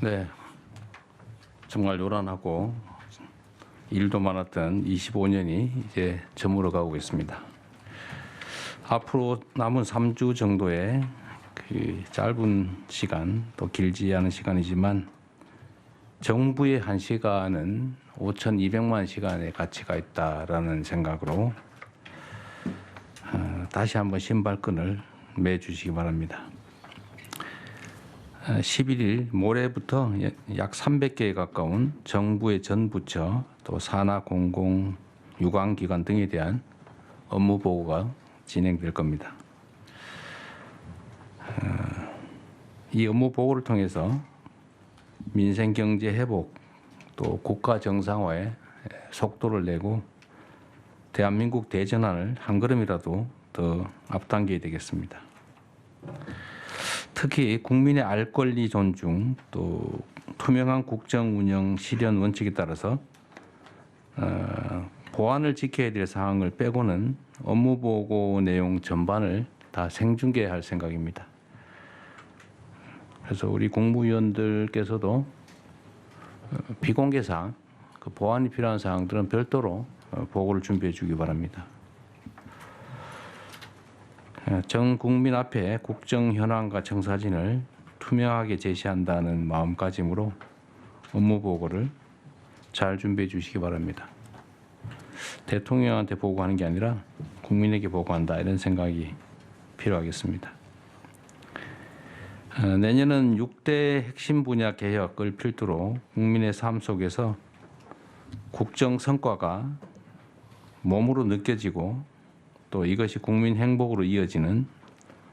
네, 정말 요란하고 일도 많았던 25년이 이제 저물어가고 있습니다. 앞으로 남은 3주 정도의 그 짧은 시간, 또 길지 않은 시간이지만 정부의 한 시간은 5,200만 시간의 가치가 있다라는 생각으로 다시 한번 신발끈을 매주시기 바랍니다. 11일 모레부터 약 300개에 가까운 정부의 전 부처 또 산하 공공 유관기관 등에 대한 업무 보고가 진행될 겁니다. 이 업무 보고를 통해서 민생 경제 회복 또 국가 정상화에 속도를 내고 대한민국 대전환을 한 걸음이라도 더 앞당겨야 되겠습니다. 특히 국민의 알 권리 존중 또 투명한 국정 운영 실현 원칙에 따라서 보안을 지켜야 될 사항을 빼고는 업무 보고 내용 전반을 다 생중계할 생각입니다. 그래서 우리 공무위원들께서도 비공개 사항, 그 보안이 필요한 사항들은 별도로 보고를 준비해 주기 바랍니다. 전 국민 앞에 국정 현황과 청사진을 투명하게 제시한다는 마음가짐으로 업무 보고를 잘 준비해 주시기 바랍니다. 대통령한테 보고하는 게 아니라 국민에게 보고한다 이런 생각이 필요하겠습니다. 내년은 6대 핵심 분야 개혁을 필두로 국민의 삶 속에서 국정 성과가 몸으로 느껴지고 또 이것이 국민 행복으로 이어지는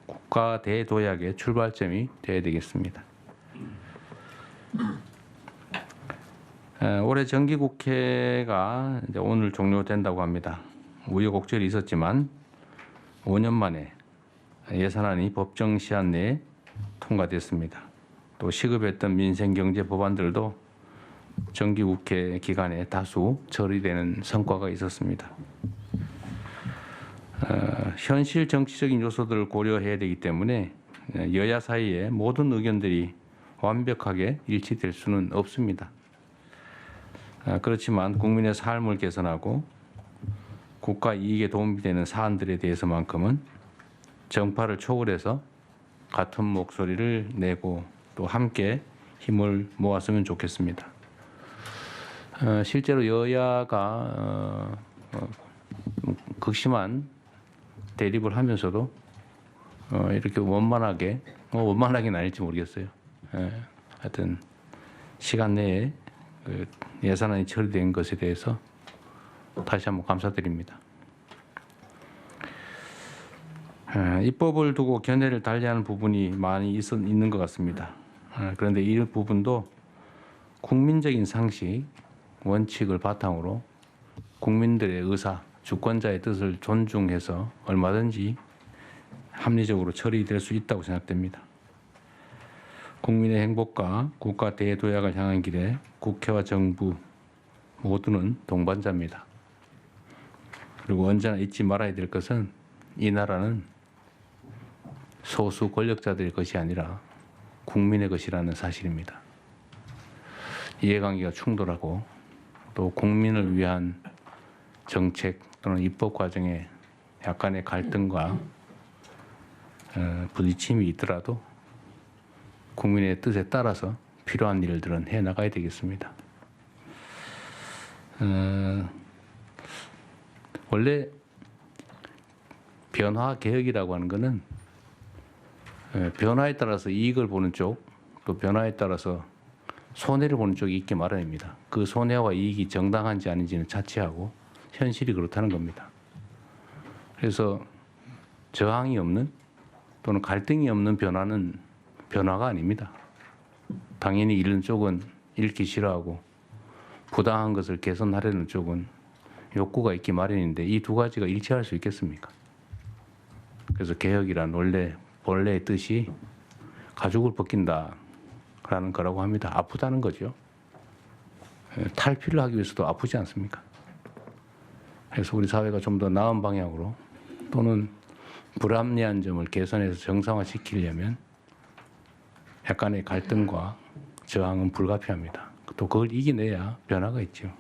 국가 대도약의 출발점이 되어야 되겠습니다. 올해 정기국회가 이제 오늘 종료된다고 합니다. 우여곡절이 있었지만 5년 만에 예산안이 법정 시한 내에 통과됐습니다. 또 시급했던 민생경제 법안들도 정기국회 기간에 다수 처리되는 성과가 있었습니다. 현실 정치적인 요소들을 고려해야 되기 때문에 여야 사이에 모든 의견들이 완벽하게 일치될 수는 없습니다. 그렇지만 국민의 삶을 개선하고 국가 이익에 도움이 되는 사안들에 대해서만큼은 정파를 초월해서 같은 목소리를 내고 또 함께 힘을 모았으면 좋겠습니다. 실제로 여야가 극심한 대립을 하면서도 이렇게 원만하게, 원만하게는 아닐지 모르겠어요. 하여튼 시간 내에 그 예산안이 처리된 것에 대해서 다시 한번 감사드립니다. 입법을 두고 견해를 달리하는 부분이 많이 있는 것 같습니다. 그런데 이 부분도 국민적인 상식, 원칙을 바탕으로 국민들의 의사, 주권자의 뜻을 존중해서 얼마든지 합리적으로 처리될 수 있다고 생각됩니다. 국민의 행복과 국가 대도약을 향한 길에 국회와 정부 모두는 동반자입니다. 그리고 언제나 잊지 말아야 될 것은 이 나라는 소수 권력자들의 것이 아니라 국민의 것이라는 사실입니다. 이해관계가 충돌하고 또 국민을 위한 정책 또는 입법 과정에 약간의 갈등과 부딪힘이 있더라도 국민의 뜻에 따라서 필요한 일들은 해나가야 되겠습니다. 원래 변화 개혁이라고 하는 것은 변화에 따라서 이익을 보는 쪽, 또 변화에 따라서 손해를 보는 쪽이 있기 마련입니다. 그 손해와 이익이 정당한지 아닌지는 차치하고 현실이 그렇다는 겁니다. 그래서 저항이 없는 또는 갈등이 없는 변화는 변화가 아닙니다. 당연히 잃는 쪽은 잃기 싫어하고 부당한 것을 개선하려는 쪽은 욕구가 있기 마련인데 이 두 가지가 일치할 수 있겠습니까? 그래서 개혁이란 본래의 뜻이 가죽을 벗긴다라는 거라고 합니다. 아프다는 거죠. 탈피를 하기 위해서도 아프지 않습니까? 그래서 우리 사회가 좀 더 나은 방향으로 또는 불합리한 점을 개선해서 정상화시키려면 약간의 갈등과 저항은 불가피합니다. 또 그걸 이겨내야 변화가 있죠.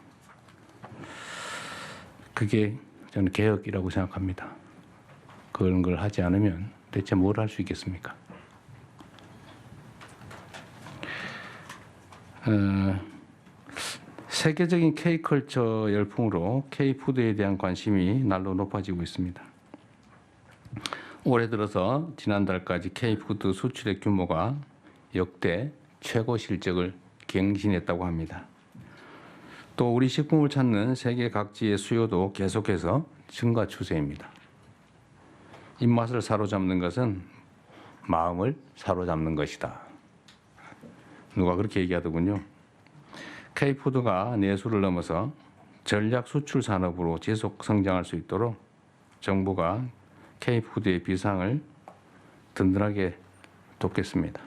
그게 저는 개혁이라고 생각합니다. 그런 걸 하지 않으면 대체 뭘 할 수 있겠습니까? 세계적인 K컬처 열풍으로 K푸드에 대한 관심이 날로 높아지고 있습니다. 올해 들어서 지난달까지 K푸드 수출의 규모가 역대 최고 실적을 경신했다고 합니다. 또 우리 식품을 찾는 세계 각지의 수요도 계속해서 증가 추세입니다. 입맛을 사로잡는 것은 마음을 사로잡는 것이다. 누가 그렇게 얘기하더군요. K푸드가 내수를 넘어서 전략 수출 산업으로 지속 성장할 수 있도록 정부가 K푸드의 비상을 든든하게 돕겠습니다.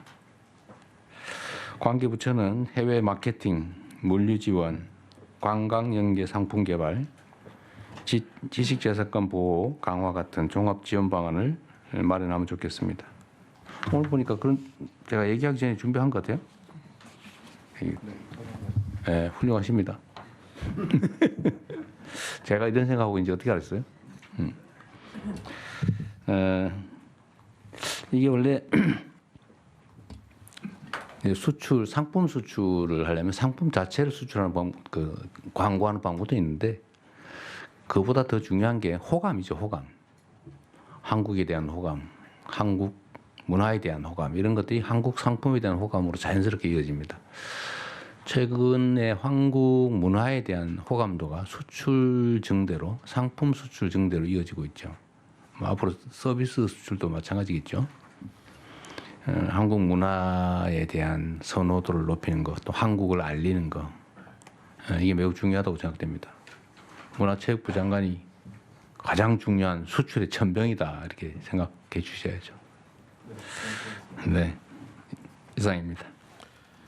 관계부처는 해외 마케팅, 물류 지원, 관광 연계 상품 개발, 지식재산권 보호 강화 같은 종합 지원 방안을 마련하면 좋겠습니다. 오늘 보니까 그런 제가 얘기하기 전에 준비한 것 같아요. 네, 훌륭하십니다. 제가 이런 생각하고 이제 어떻게 알았어요? 이게 원래 수출, 상품 수출을 하려면 상품 자체를 수출하는 방법, 광고하는 방법도 있는데 그보다 더 중요한 게 호감이죠, 호감. 한국에 대한 호감, 한국 문화에 대한 호감, 이런 것들이 한국 상품에 대한 호감으로 자연스럽게 이어집니다. 최근에 한국 문화에 대한 호감도가 수출 증대로, 상품 수출 증대로 이어지고 있죠. 앞으로 서비스 수출도 마찬가지겠죠. 한국 문화에 대한 선호도를 높이는 것, 또 한국을 알리는 것, 이게 매우 중요하다고 생각됩니다. 문화체육부 장관이 가장 중요한 수출의 천병이다 이렇게 생각해 주셔야죠. 네, 이상입니다.